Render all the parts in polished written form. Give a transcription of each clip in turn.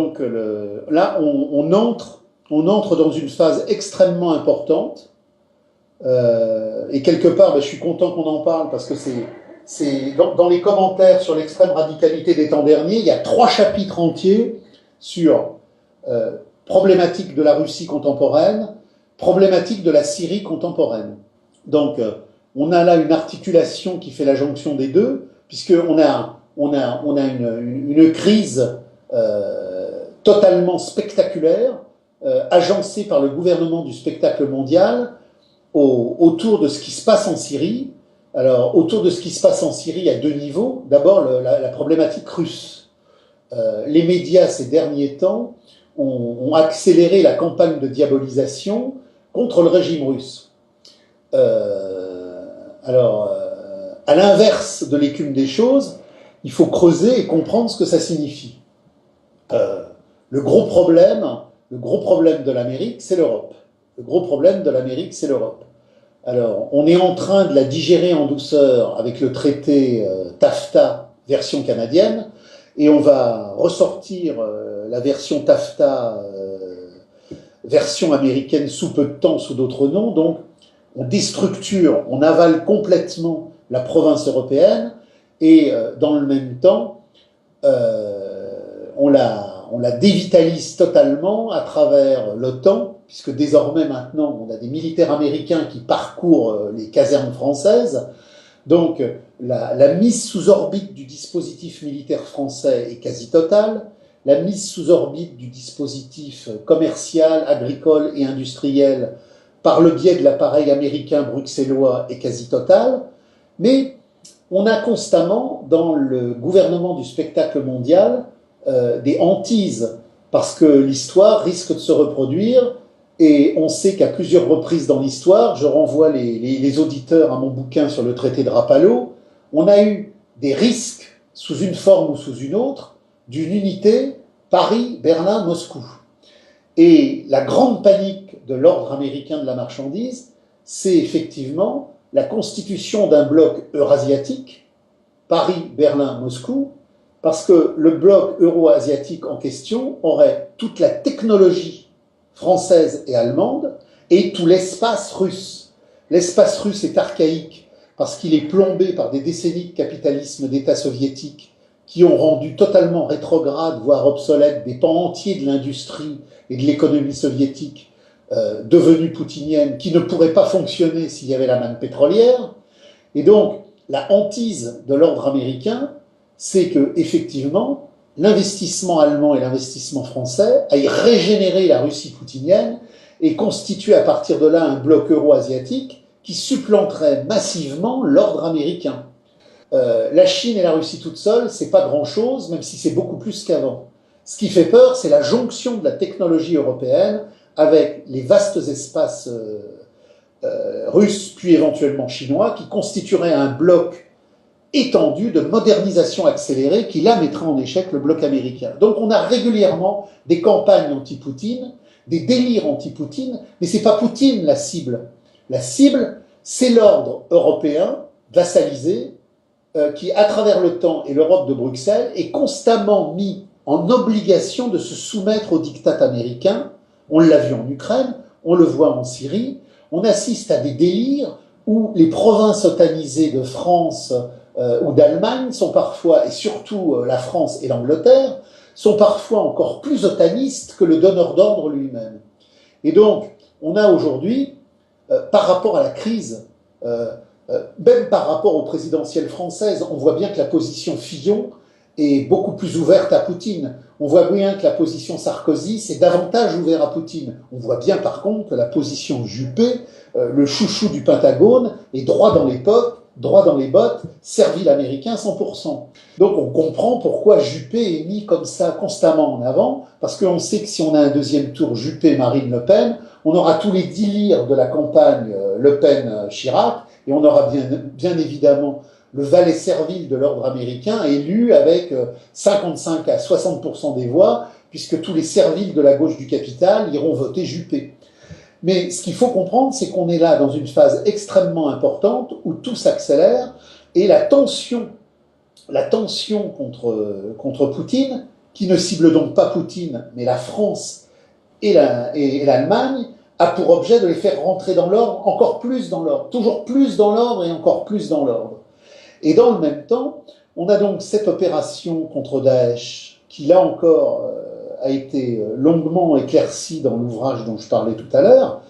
Donc là, on entre dans une phase extrêmement importante. Et quelque part, je suis content qu'on en parle parce que c'est dans les commentaires sur l'extrême radicalité des temps derniers, il y a 3 chapitres entiers sur problématique de la Russie contemporaine, problématique de la Syrie contemporaine. Donc, on a là une articulation qui fait la jonction des deux, puisqu'on a une crise totalement spectaculaire, agencée par le gouvernement du spectacle mondial, autour de ce qui se passe en Syrie. Alors, autour de ce qui se passe en Syrie, à 2 niveaux. D'abord, la problématique russe. Les médias, ces derniers temps, ont accéléré la campagne de diabolisation contre le régime russe. À l'inverse de l'écume des choses, il faut creuser et comprendre ce que ça signifie. Le gros problème de l'Amérique, c'est l'Europe. Le gros problème de l'Amérique, c'est l'Europe. Alors, on est en train de la digérer en douceur avec le traité TAFTA, version canadienne, et on va ressortir la version TAFTA, version américaine, sous peu de temps, sous d'autres noms. Donc, on déstructure, on avale complètement la province européenne, et dans le même temps, on la dévitalise totalement à travers l'OTAN, puisque désormais maintenant on a des militaires américains qui parcourent les casernes françaises. Donc la mise sous orbite du dispositif militaire français est quasi totale. La mise sous orbite du dispositif commercial, agricole et industriel par le biais de l'appareil américain bruxellois est quasi totale. Mais on a constamment dans le gouvernement du spectacle mondial des hantises, parce que l'histoire risque de se reproduire, et on sait qu'à plusieurs reprises dans l'histoire, je renvoie les auditeurs à mon bouquin sur le traité de Rapallo, on a eu des risques, sous une forme ou sous une autre, d'une unité Paris, Berlin, Moscou. Et la grande panique de l'ordre américain de la marchandise, c'est effectivement la constitution d'un bloc eurasiatique, Paris, Berlin, Moscou, parce que le bloc euro-asiatique en question aurait toute la technologie française et allemande et tout l'espace russe. L'espace russe est archaïque parce qu'il est plombé par des décennies de capitalisme d'États soviétiques qui ont rendu totalement rétrograde, voire obsolète, des pans entiers de l'industrie et de l'économie soviétique devenue poutinienne, qui ne pourrait pas fonctionner s'il y avait la manne pétrolière. Et donc, la hantise de l'ordre américain, c'est que, effectivement, l'investissement allemand et l'investissement français aillent régénérer la Russie poutinienne et constituer à partir de là un bloc euro-asiatique qui supplanterait massivement l'ordre américain. La Chine et la Russie toutes seules, c'est pas grand-chose, même si c'est beaucoup plus qu'avant. Ce qui fait peur, c'est la jonction de la technologie européenne avec les vastes espaces russes, puis éventuellement chinois, qui constitueraient un bloc étendu de modernisation accélérée qui, là, mettrait en échec le bloc américain. Donc on a régulièrement des campagnes anti-Poutine, des délires anti-Poutine, mais c'est pas Poutine la cible. La cible, c'est l'ordre européen vassalisé qui, à travers le temps et l'Europe de Bruxelles, est constamment mis en obligation de se soumettre au diktat américain. On l'a vu en Ukraine, on le voit en Syrie. On assiste à des délires où les provinces otanisées de France ou d'Allemagne sont parfois, et surtout la France et l'Angleterre, sont parfois encore plus otanistes que le donneur d'ordre lui-même. Et donc, on a aujourd'hui, par rapport à la crise, même par rapport aux présidentielles françaises, on voit bien que la position Fillon est beaucoup plus ouverte à Poutine. On voit bien que la position Sarkozy, c'est davantage ouvert à Poutine. On voit bien par contre que la position Juppé, le chouchou du Pentagone, est droit dans les bottes, servile américain 100%. Donc on comprend pourquoi Juppé est mis comme ça constamment en avant, parce qu'on sait que si on a un deuxième tour Juppé-Marine Le Pen, on aura tous les délires de la campagne Le Pen-Chirac, et on aura bien évidemment le valet servile de l'ordre américain élu avec 55 à 60% des voix, puisque tous les serviles de la gauche du capital iront voter Juppé. Mais ce qu'il faut comprendre, c'est qu'on est là dans une phase extrêmement importante où tout s'accélère et la tension contre Poutine qui ne cible donc pas Poutine, mais la France et l'Allemagne, a pour objet de les faire rentrer dans l'ordre, encore plus dans l'ordre, toujours plus dans l'ordre et encore plus dans l'ordre. Et dans le même temps, on a donc cette opération contre Daesh, qui là encore a été longuement éclaircie dans l'ouvrage dont je parlais tout à l'heure.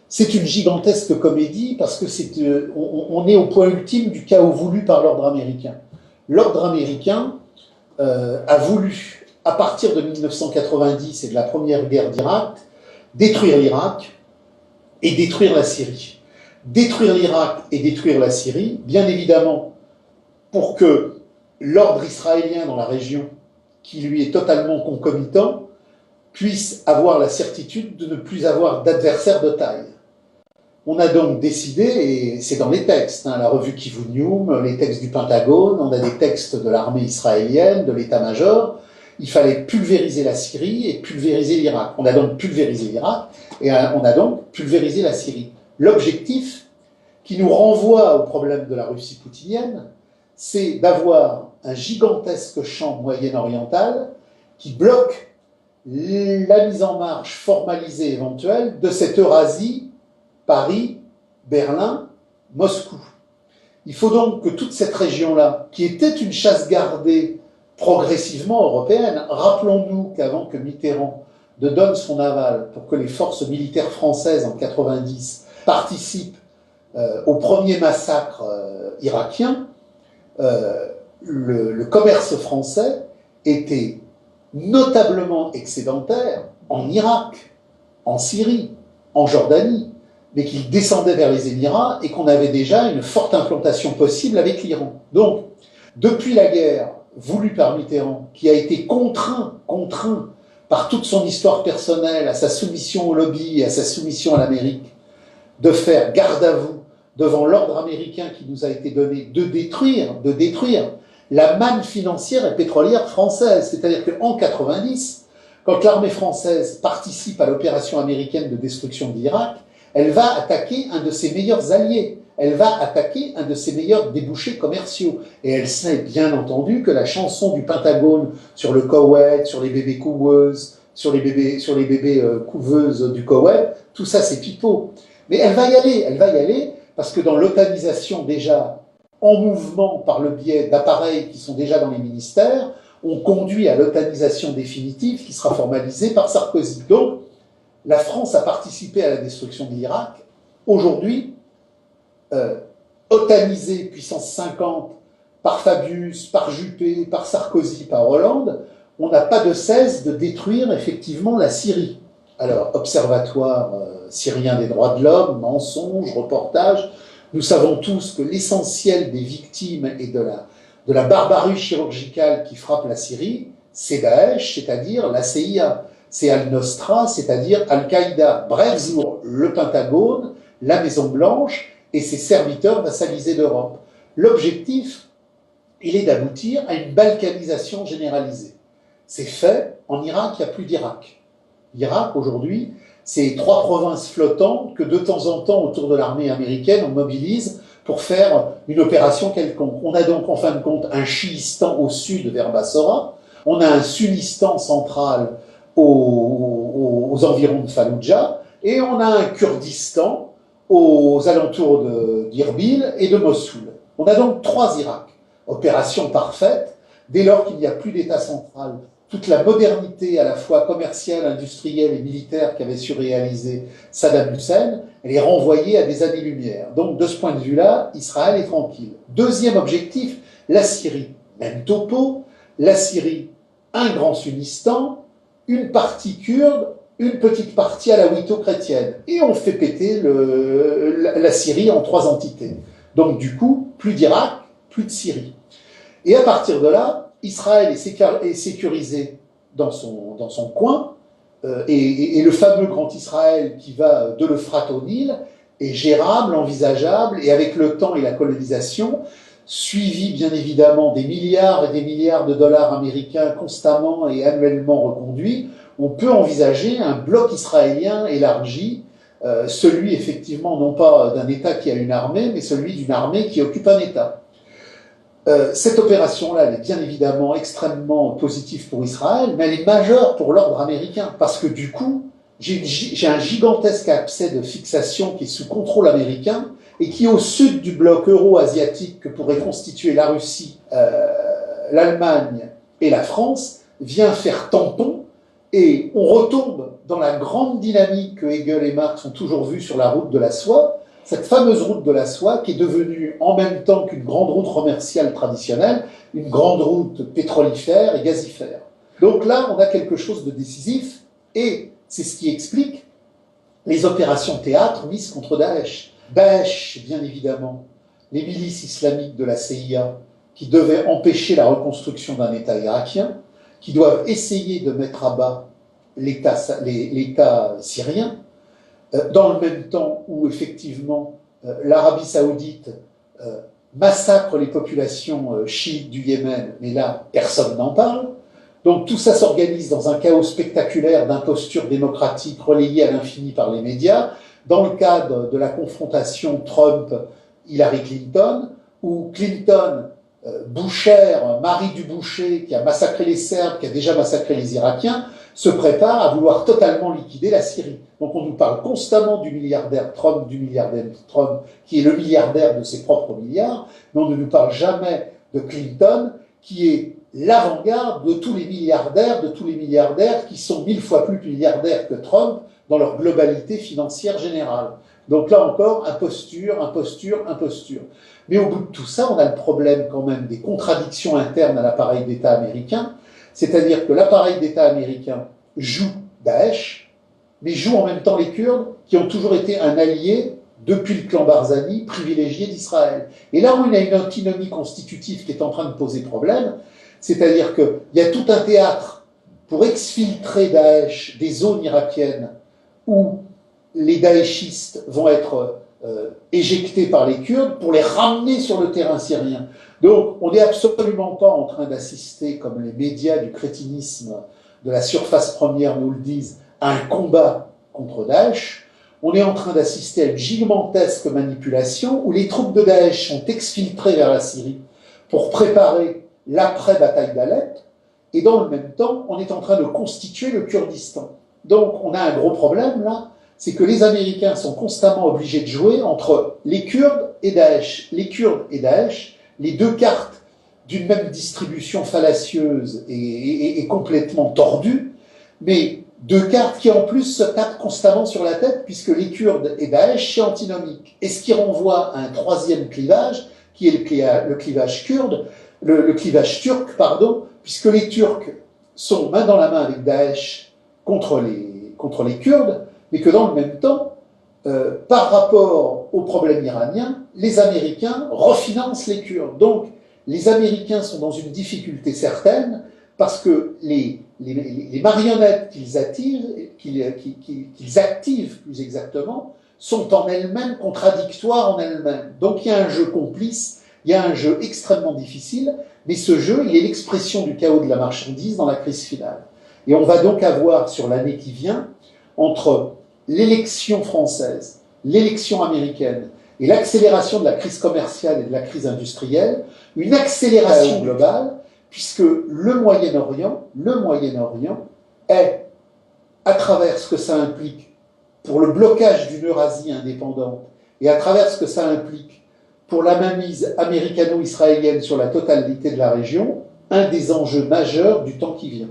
C'est une gigantesque comédie parce que on est au point ultime du chaos voulu par l'ordre américain. L'ordre américain a voulu, à partir de 1990 et de la première guerre d'Irak, détruire l'Irak et détruire la Syrie. Détruire l'Irak et détruire la Syrie, bien évidemment, pour que l'ordre israélien dans la région, qui lui est totalement concomitant, puisse avoir la certitude de ne plus avoir d'adversaire de taille. On a donc décidé, et c'est dans les textes, la revue Kivunium, les textes du Pentagone, on a des textes de l'armée israélienne, de l'état-major, il fallait pulvériser la Syrie et pulvériser l'Irak. On a donc pulvérisé l'Irak et on a donc pulvérisé la Syrie. L'objectif, qui nous renvoie au problème de la Russie poutinienne, c'est d'avoir un gigantesque champ moyen-oriental qui bloque la mise en marche formalisée éventuelle de cette Eurasie, Paris, Berlin, Moscou. Il faut donc que toute cette région-là, qui était une chasse gardée progressivement européenne, rappelons-nous qu'avant que Mitterrand ne donne son aval pour que les forces militaires françaises en 90 participent au premier massacre irakien, le commerce français était notablement excédentaire en Irak, en Syrie, en Jordanie, mais qu'il descendait vers les Émirats et qu'on avait déjà une forte implantation possible avec l'Iran. Donc, depuis la guerre voulu par Mitterrand, qui a été contraint par toute son histoire personnelle, à sa soumission au lobby et à sa soumission à l'Amérique, de faire garde à vous devant l'ordre américain qui nous a été donné de détruire la manne financière et pétrolière française. C'est-à-dire qu'en 90, quand l'armée française participe à l'opération américaine de destruction de l'Irak, elle va attaquer un de ses meilleurs alliés. Elle va attaquer un de ses meilleurs débouchés commerciaux. Et elle sait bien entendu que la chanson du Pentagone sur le Koweït, sur les bébés couveuses, sur les bébés couveuses du Koweït, tout ça c'est pipeau. Mais elle va y aller parce que dans l'otanisation déjà en mouvement par le biais d'appareils qui sont déjà dans les ministères, on conduit à l'otanisation définitive qui sera formalisée par Sarkozy. Donc, la France a participé à la destruction de l'Irak. Aujourd'hui, otanisé puissance 50 par Fabius, par Juppé, par Sarkozy, par Hollande, on n'a pas de cesse de détruire effectivement la Syrie. Alors, observatoire syrien des droits de l'homme, mensonges, reportages, nous savons tous que l'essentiel des victimes et de la barbarie chirurgicale qui frappe la Syrie, c'est Daesh, c'est-à-dire la CIA. C'est Al-Nostra, c'est-à-dire Al-Qaïda. Bref, le Pentagone, la Maison-Blanche et ses serviteurs vassalisés d'Europe. L'objectif, il est d'aboutir à une balkanisation généralisée. C'est fait, en Irak, il n'y a plus d'Irak. L'Irak, aujourd'hui, c'est 3 provinces flottantes que de temps en temps, autour de l'armée américaine, on mobilise pour faire une opération quelconque. On a donc, en fin de compte, un chiistan au sud vers Bassora, on a un sunnistan central aux environs de Fallujah, et on a un Kurdistan aux alentours d'Irbil et de Mossoul. On a donc 3 Iraks. Opération parfaite, dès lors qu'il n'y a plus d'État central, toute la modernité à la fois commerciale, industrielle et militaire qu'avait su réaliser Saddam Hussein, elle est renvoyée à des années-lumière. Donc de ce point de vue-là, Israël est tranquille. Deuxième objectif, la Syrie. Même topo, la Syrie, un grand sunnistan, une partie kurde, une petite partie alawito-chrétienne. Et on fait péter la Syrie en 3 entités. Donc du coup, plus d'Irak, plus de Syrie. Et à partir de là, Israël est sécurisé dans son coin, et le fameux Grand Israël qui va de l'Euphrate au Nil est gérable, envisageable, et avec le temps et la colonisation, suivi bien évidemment des milliards et des milliards de dollars américains constamment et annuellement reconduits, on peut envisager un bloc israélien élargi, celui effectivement non pas d'un État qui a une armée, mais celui d'une armée qui occupe un État. Cette opération-là, elle est bien évidemment extrêmement positive pour Israël, mais elle est majeure pour l'ordre américain, parce que du coup, j'ai un gigantesque abcès de fixation qui est sous contrôle américain et qui, au sud du bloc euro-asiatique que pourraient constituer la Russie, l'Allemagne et la France, vient faire tampon, et on retombe dans la grande dynamique que Hegel et Marx ont toujours vue sur la route de la soie, cette fameuse route de la soie qui est devenue, en même temps qu'une grande route commerciale traditionnelle, une grande route pétrolifère et gazifère. Donc là, on a quelque chose de décisif, et c'est ce qui explique les opérations théâtre mises contre Daesh. Daesh, bien évidemment, les milices islamiques de la CIA, qui devaient empêcher la reconstruction d'un État irakien, qui doivent essayer de mettre à bas l'État syrien, dans le même temps où, effectivement, l'Arabie saoudite massacre les populations chiites du Yémen, mais là, personne n'en parle. Donc tout ça s'organise dans un chaos spectaculaire d'impostures démocratiques relayées à l'infini par les médias, dans le cadre de la confrontation Trump-Hillary Clinton, où Clinton, bouchère, mari du boucher, qui a massacré les Serbes, qui a déjà massacré les Irakiens, se prépare à vouloir totalement liquider la Syrie. Donc on nous parle constamment du milliardaire Trump, qui est le milliardaire de ses propres milliards, mais on ne nous parle jamais de Clinton, qui est l'avant-garde de tous les milliardaires qui sont 1000 fois plus milliardaires que Trump dans leur globalité financière générale. Donc là encore, imposture. Mais au bout de tout ça, on a le problème quand même des contradictions internes à l'appareil d'État américain, c'est-à-dire que l'appareil d'État américain joue Daesh, mais joue en même temps les Kurdes, qui ont toujours été un allié, depuis le clan Barzani, privilégié d'Israël. Et là où il y a une antinomie constitutive qui est en train de poser problème, c'est-à-dire qu'il y a tout un théâtre pour exfiltrer Daesh des zones irakiennes où les daéchistes vont être éjectés par les Kurdes pour les ramener sur le terrain syrien. Donc on n'est absolument pas en train d'assister, comme les médias du crétinisme de la surface première nous le disent, à un combat contre Daesh. On est en train d'assister à une gigantesque manipulation où les troupes de Daesh sont exfiltrées vers la Syrie pour préparer l'après-bataille d'Alep, et dans le même temps, on est en train de constituer le Kurdistan. Donc on a un gros problème là, c'est que les Américains sont constamment obligés de jouer entre les Kurdes et Daesh. Les Kurdes et Daesh, les deux cartes d'une même distribution fallacieuse et complètement tordue, mais deux cartes qui en plus se tapent constamment sur la tête, puisque les Kurdes et Daesh, c'est antinomique. Et ce qui renvoie à un troisième clivage, qui est le clivage kurde, le clivage turc, pardon, puisque les Turcs sont main dans la main avec Daesh contre les Kurdes, mais que dans le même temps, par rapport au problème iranien, les Américains refinancent les Kurdes. Donc, les Américains sont dans une difficulté certaine, parce que les marionnettes qu'ils activent plus exactement, sont en elles-mêmes contradictoires en elles-mêmes. Donc il y a un jeu complice, il y a un jeu extrêmement difficile, mais ce jeu, il est l'expression du chaos de la marchandise dans la crise finale. Et on va donc avoir, sur l'année qui vient, entre l'élection française, l'élection américaine et l'accélération de la crise commerciale et de la crise industrielle, une accélération globale, puisque le Moyen-Orient est, à travers ce que ça implique pour le blocage d'une Eurasie indépendante, et à travers ce que ça implique pour la mainmise américano-israélienne sur la totalité de la région, un des enjeux majeurs du temps qui vient.